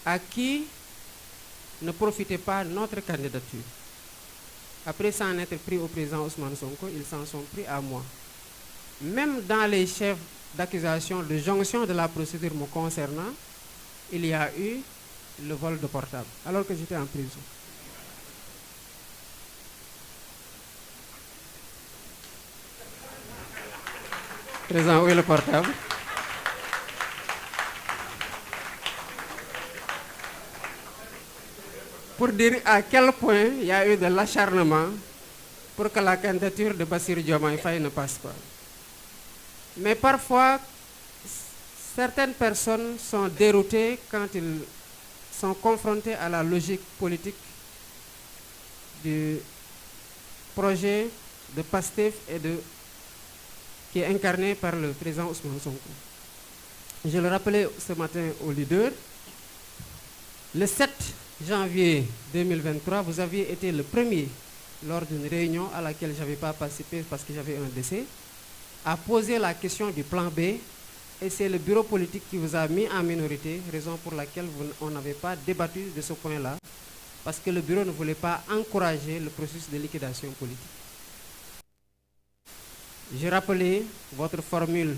à qui ne profitait pas notre candidature. Après s'en être pris au président Ousmane Sonko, ils s'en sont pris à moi. Même dans les chefs d'accusation de jonction de la procédure me concernant, il y a eu le vol de portable, alors que j'étais en prison. Président, où est le portable? Pour dire à quel point il y a eu de l'acharnement pour que la candidature de Bassirou Diomaye Faye ne passe pas. Mais parfois, certaines personnes sont déroutées quand ils sont confrontés à la logique politique du projet de PASTEF qui est incarné par le président Ousmane Sonko. Je le rappelais ce matin au leader, le 7 janvier 2023, vous aviez été le premier, lors d'une réunion à laquelle je n'avais pas participé parce que j'avais un décès, à poser la question du plan B, et c'est le bureau politique qui vous a mis en minorité, raison pour laquelle on n'avait pas débattu de ce point-là, parce que le bureau ne voulait pas encourager le processus de liquidation politique. J'ai rappelé votre formule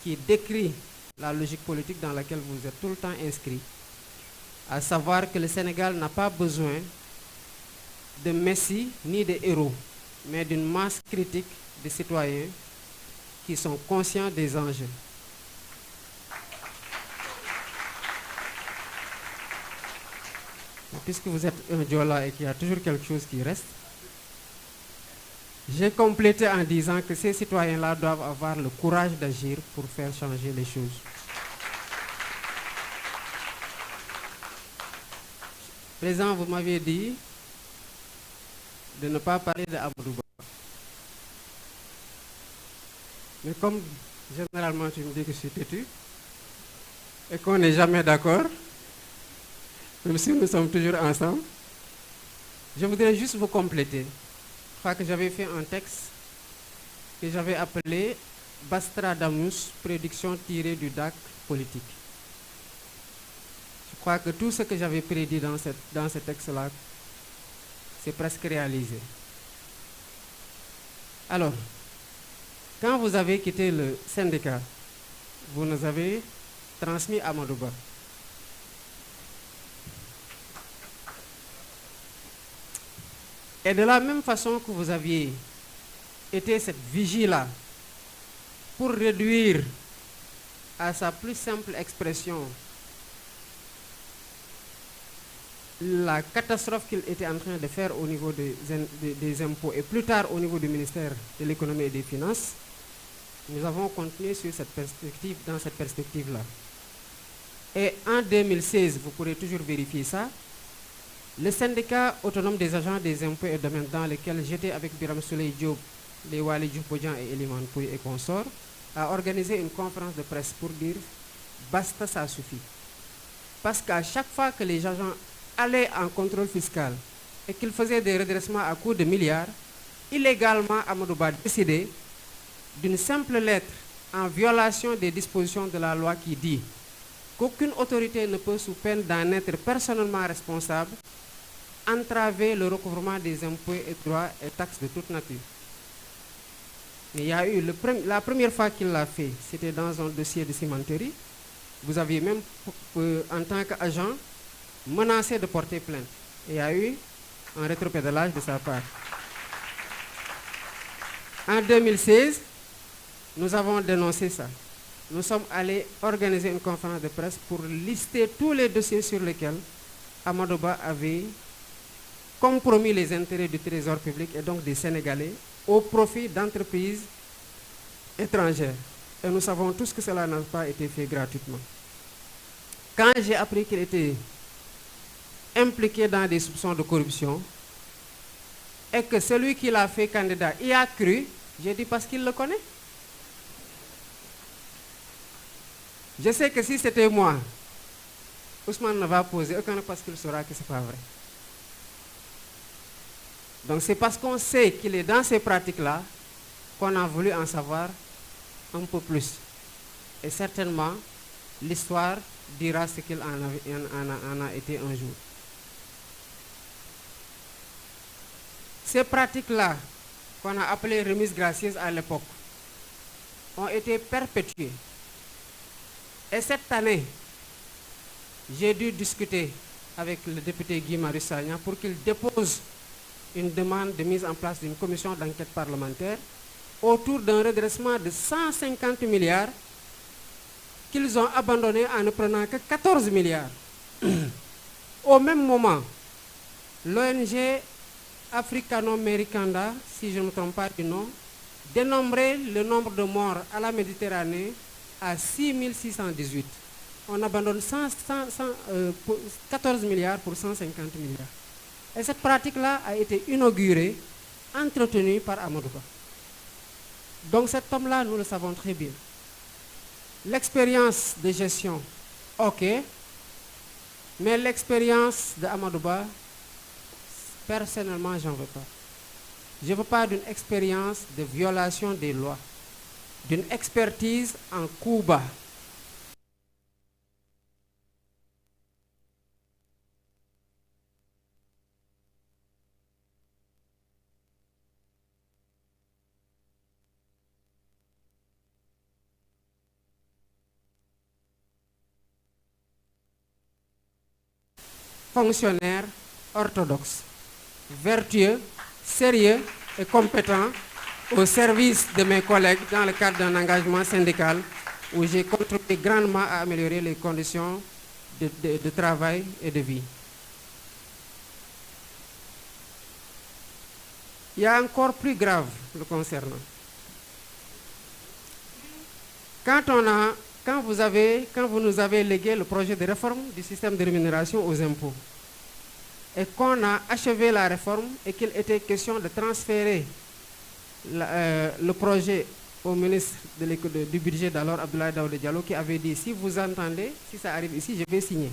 qui décrit la logique politique dans laquelle vous êtes tout le temps inscrit, à savoir que le Sénégal n'a pas besoin de messie ni de héros, mais d'une masse critique de citoyens qui sont conscients des enjeux. Puisque vous êtes un Diola et qu'il y a toujours quelque chose qui reste, j'ai complété en disant que ces citoyens-là doivent avoir le courage d'agir pour faire changer les choses. Président, vous m'aviez dit de ne pas parler de Amadou Ba. Mais comme généralement tu me dis que je suis têtu et qu'on n'est jamais d'accord, même si nous sommes toujours ensemble, je voudrais juste vous compléter. Je crois que j'avais fait un texte que j'avais appelé Bastradamus, prédiction tirée du DAC politique. Je crois que tout ce que j'avais prédit dans ce texte-là, c'est presque réalisé. Alors, quand vous avez quitté le syndicat, vous nous avez transmis Amadou Ba. Et de la même façon que vous aviez été cette vigie-là pour réduire à sa plus simple expression la catastrophe qu'il était en train de faire au niveau des impôts et plus tard au niveau du ministère de l'économie et des finances, nous avons continué sur cette perspective, dans cette perspective-là. Et en 2016, vous pourrez toujours vérifier ça, le syndicat autonome des agents des impôts et domaines dans lequel j'étais avec Biram Souley Diop, les Wali Djoupodian et Eliman Pouy et consorts, a organisé une conférence de presse pour dire basta, ça suffit. Parce qu'à chaque fois que les agents allaient en contrôle fiscal et qu'ils faisaient des redressements à coût de milliards, illégalement Amadou Ba décidait d'une simple lettre en violation des dispositions de la loi qui dit qu'aucune autorité ne peut, sous peine d'en être personnellement responsable, entraver le recouvrement des impôts et droits et taxes de toute nature. Mais il y a eu la première fois qu'il l'a fait, c'était dans un dossier de cimenterie. Vous aviez même, en tant qu'agent, menacé de porter plainte. Et il y a eu un rétropédalage de sa part. En 2016, nous avons dénoncé ça. Nous sommes allés organiser une conférence de presse pour lister tous les dossiers sur lesquels Amadou Ba avait compromis les intérêts du trésor public et donc des Sénégalais au profit d'entreprises étrangères. Et nous savons tous que cela n'a pas été fait gratuitement. Quand j'ai appris qu'il était impliqué dans des soupçons de corruption et que celui qui l'a fait candidat y a cru, j'ai dit parce qu'il le connaît. Je sais que si c'était moi, Ousmane ne va poser aucun parce qu'il saura que ce n'est pas vrai. Donc c'est parce qu'on sait qu'il est dans ces pratiques-là qu'on a voulu en savoir un peu plus. Et certainement, l'histoire dira ce qu'il en a été un jour. Ces pratiques-là, qu'on a appelées remises gracieuses à l'époque, ont été perpétuées. Et cette année, j'ai dû discuter avec le député Guy Marius Sagna pour qu'il dépose une demande de mise en place d'une commission d'enquête parlementaire autour d'un redressement de 150 milliards qu'ils ont abandonné en ne prenant que 14 milliards. Au même moment, l'ONG Africano-Americanda, si je ne me trompe pas du nom, dénombrait le nombre de morts à la Méditerranée à 6618. On abandonne 14 milliards pour 150 milliards. Et cette pratique-là a été inaugurée, entretenue par Amadou Ba. Donc cet homme-là, nous le savons très bien. L'expérience de gestion, ok, mais l'expérience de Amadou Ba, personnellement, j'en veux pas. Je ne veux pas d'une expérience de violation des lois, d'une expertise en coup bas. Fonctionnaire orthodoxe, vertueux, sérieux et compétent au service de mes collègues dans le cadre d'un engagement syndical où j'ai contribué grandement à améliorer les conditions de travail et de vie. Il y a encore plus grave le concernant. Quand vous nous avez légué le projet de réforme du système de rémunération aux impôts et qu'on a achevé la réforme et qu'il était question de transférer le projet au ministre du budget d'alors, Abdoulaye Daouda Diallo, qui avait dit, si vous entendez, si ça arrive ici, je vais signer.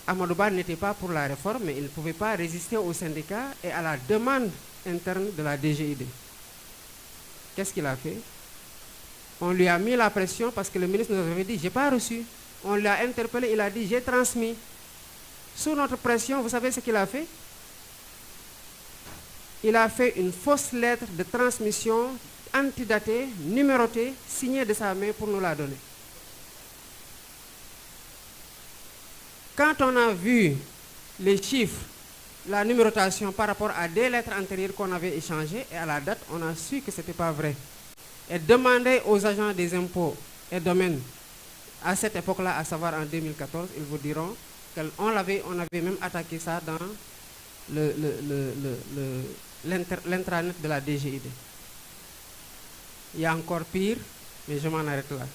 Amadou Ba n'était pas pour la réforme, mais il ne pouvait pas résister aux syndicats et à la demande interne de la DGID. Qu'est-ce qu'il a fait? On lui a mis la pression parce que le ministre nous avait dit, je n'ai pas reçu. On l'a interpellé, il a dit, j'ai transmis. Sous notre pression, vous savez ce qu'il a fait? Il a fait une fausse lettre de transmission antidatée, numérotée, signée de sa main pour nous la donner. Quand on a vu les chiffres, la numérotation par rapport à des lettres antérieures qu'on avait échangées et à la date, on a su que ce n'était pas vrai. Et demander aux agents des impôts et domaines à cette époque-là, à savoir en 2014, ils vous diront qu'on avait même attaqué ça dans l'intranet de la DGID. Il y a encore pire, mais je m'en arrête là.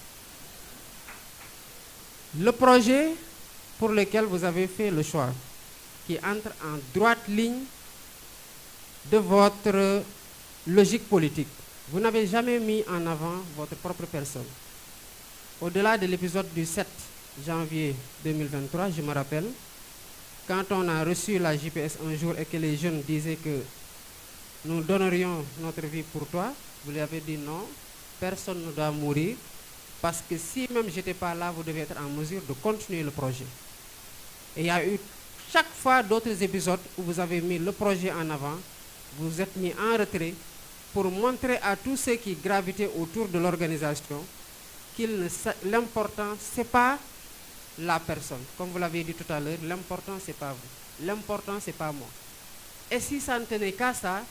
Le projet pour lequel vous avez fait le choix, qui entre en droite ligne de votre logique politique, vous n'avez jamais mis en avant votre propre personne. Au-delà de l'épisode du 7 janvier 2023, je me rappelle, quand on a reçu la JPS un jour et que les jeunes disaient que nous donnerions notre vie pour toi, vous lui avez dit non, personne ne doit mourir, parce que si même je n'étais pas là, vous devez être en mesure de continuer le projet. Et il y a eu chaque fois d'autres épisodes où vous avez mis le projet en avant, vous êtes mis en retrait, pour montrer à tous ceux qui gravitaient autour de l'organisation que l'important, ce n'est pas la personne. Comme vous l'avez dit tout à l'heure, l'important, ce n'est pas vous. L'important, ce n'est pas moi. Et si ça ne tenait qu'à ça,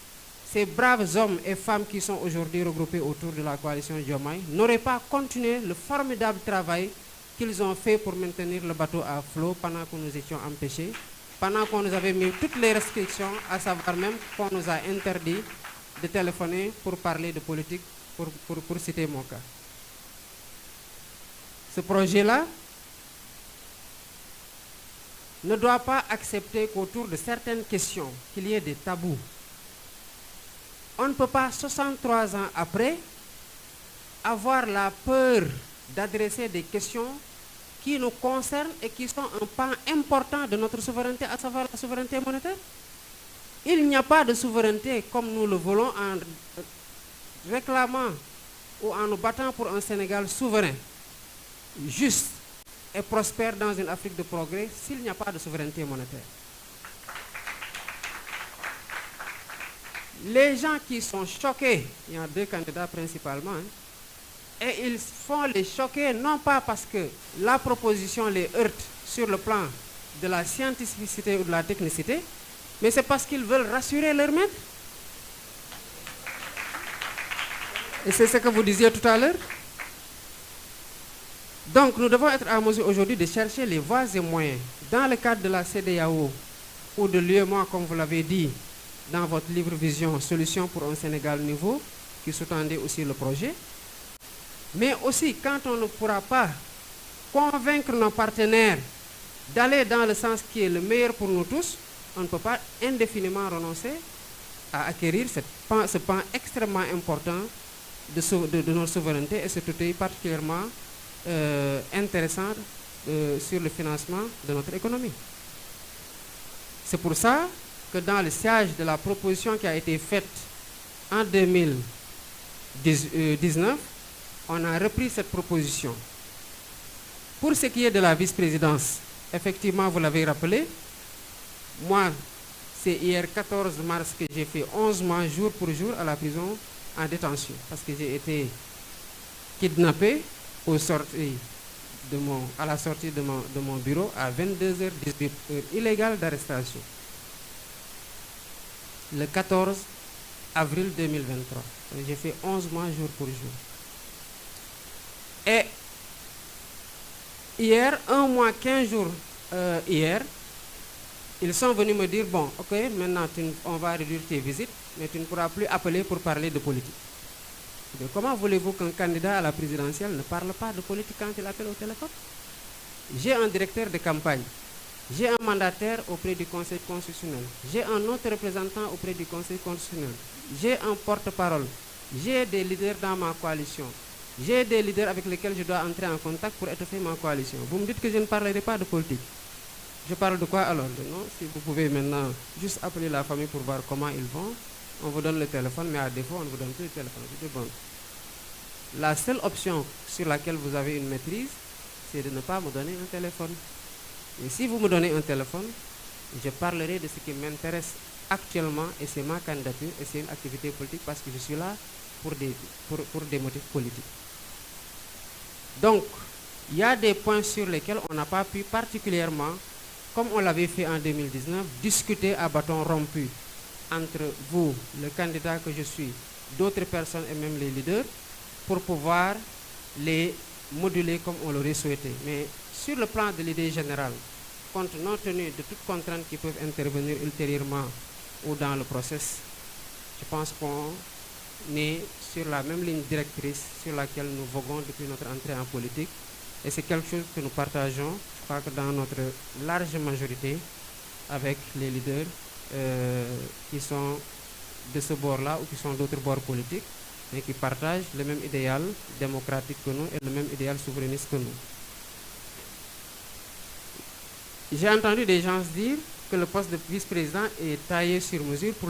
ces braves hommes et femmes qui sont aujourd'hui regroupés autour de la coalition Diomaye n'auraient pas continué le formidable travail qu'ils ont fait pour maintenir le bateau à flot pendant que nous étions empêchés, pendant qu'on nous avait mis toutes les restrictions, à savoir même qu'on nous a interdit de téléphoner pour parler de politique, pour citer mon cas. Ce projet-là ne doit pas accepter qu'autour de certaines questions, qu'il y ait des tabous. On ne peut pas, 63 ans après, avoir la peur d'adresser des questions qui nous concernent et qui sont un pan important de notre souveraineté, à savoir la souveraineté monétaire. Il n'y a pas de souveraineté comme nous le voulons en réclamant ou en nous battant pour un Sénégal souverain, juste, et prospère dans une Afrique de progrès s'il n'y a pas de souveraineté monétaire. Les gens qui sont choqués, il y a 2 candidats principalement, et ils font les choquer non pas parce que la proposition les heurte sur le plan de la scientificité ou de la technicité, mais c'est parce qu'ils veulent rassurer leur maître. Et c'est ce que vous disiez tout à l'heure. Donc nous devons être en mesure aujourd'hui de chercher les voies et moyens dans le cadre de la CEDEAO ou de l'UEMOA, comme vous l'avez dit dans votre livre Vision, Solutions pour un Sénégal nouveau, qui sous-tendait aussi le projet. Mais aussi, quand on ne pourra pas convaincre nos partenaires d'aller dans le sens qui est le meilleur pour nous tous, on ne peut pas indéfiniment renoncer à acquérir ce pan extrêmement important de notre souveraineté, et cet outil particulièrement intéressant sur le financement de notre économie. C'est pour ça que dans le sillage de la proposition qui a été faite en 2019, on a repris cette proposition. Pour ce qui est de la vice-présidence, effectivement, vous l'avez rappelé, moi, c'est hier 14 mars que j'ai fait 11 mois jour pour jour à la prison en détention, parce que j'ai été kidnappé à la sortie de mon bureau à 22h18, heure illégale d'arrestation, le 14 avril 2023. J'ai fait 11 mois jour pour jour. Et hier, 1 mois, 15 jours hier, ils sont venus me dire, bon, ok, maintenant on va réduire tes visites, mais tu ne pourras plus appeler pour parler de politique. Mais comment voulez-vous qu'un candidat à la présidentielle ne parle pas de politique quand il appelle au téléphone? J'ai un directeur de campagne, j'ai un mandataire auprès du Conseil constitutionnel, j'ai un autre représentant auprès du Conseil constitutionnel, j'ai un porte-parole, j'ai des leaders dans ma coalition, j'ai des leaders avec lesquels je dois entrer en contact pour étoffer ma coalition. Vous me dites que je ne parlerai pas de politique. Je parle de quoi alors? Non, si vous pouvez maintenant juste appeler la famille pour voir comment ils vont, on vous donne le téléphone, mais à défaut, on ne vous donne plus le téléphone. Bon. La seule option sur laquelle vous avez une maîtrise, c'est de ne pas me donner un téléphone. Et si vous me donnez un téléphone, je parlerai de ce qui m'intéresse actuellement, et c'est ma candidature, et c'est une activité politique, parce que je suis là pour des motifs politiques. Donc, il y a des points sur lesquels on n'a pas pu particulièrement, comme on l'avait fait en 2019, discuter à bâton rompu entre vous, le candidat que je suis, d'autres personnes et même les leaders, pour pouvoir les moduler comme on l'aurait souhaité. Mais sur le plan de l'idée générale, compte tenu de toutes contraintes qui peuvent intervenir ultérieurement ou dans le process, je pense qu'on est sur la même ligne directrice sur laquelle nous voguons depuis notre entrée en politique. Et c'est quelque chose que nous partageons, je crois que dans notre large majorité, avec les leaders qui sont de ce bord-là ou qui sont d'autres bords politiques, mais qui partagent le même idéal démocratique que nous et le même idéal souverainiste que nous. J'ai entendu des gens dire que le poste de vice-président est taillé sur mesure pour